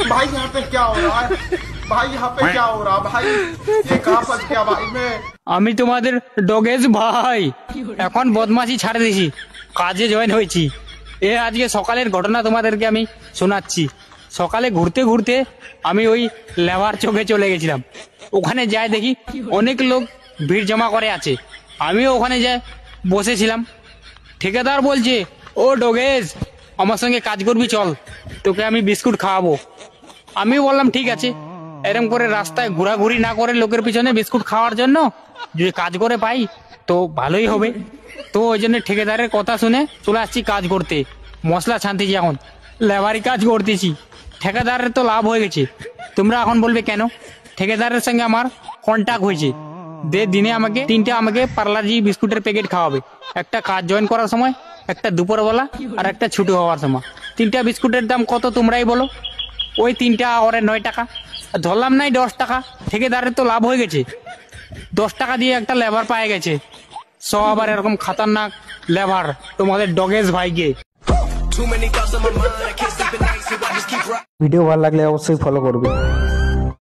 भाई यहाँ पे क्या हो रहा है? भाई यहाँ पे क्या हो रहा है? भाई ये कहाँ फंस गया भाई मैं? আমি তোমাদের ডগেজ ভাই এখন বদমাশি ছাড়ে দিয়েছি, কাজে জয়েন হয়েছি। এ আজকে সকালের ঘটনা তোমাদেরকে আমি শোনাচ্ছি। সকালে ঘুরতে ঘুরতে আমি ওই লেবার চোখে চলে গেছিলাম। ওখানে যাই দেখি অনেক লোক ভিড় জমা করে আছে। আমিও ওখানে যাই বসেছিলাম। ঠিকাদার বলছে, ও ডগেজ আমার সঙ্গে কাজ করবি, চল তোকে আমি বিস্কুট খাওয়াবো। আমি বললাম ঠিক আছে। এরকম করে রাস্তায় ঘোরাঘুরি না করে লোকের পিছনে বিস্কুট খাওয়ার জন্য যদি কাজ করে পাই তো ভালোই হবে। তো ওই জন্য ঠিকাদারের কথা শুনে চলে আসছি কাজ করতে। মশলা ছানতেছি, এখন লেবারি কাজ করতেছি। ঠিকাদারের তো লাভ হয়ে গেছে। তোমরা এখন বলবে কেন? ঠিকাদারের সঙ্গে আমার কন্ট্যাক্ট হয়েছে, দিনে আমাকে 3টা আমাকে পার্লাজি বিস্কুটের প্যাকেট খাওয়াবে। একটা কাজ জয়েন করার সময়, একটা দুপুরবেলা, আর একটা ছুটি হওয়ার সময়। 3টা বিস্কুটের দাম কত তোমরাই বলো? ওই 3টা ওরে 9 টাকা, ধরলাম নাই 10 টাকা। ঠিকাদারের তো লাভ হয়ে গেছে। 10 টাকা দিয়ে একটা লেবার পায়ে গেছে। সব আর এরকম খাতারনাক লেবার তোমাদের ডগেজ ভাইকে। ভিডিও ভালো লাগলে অবশ্যই ফলো করবে।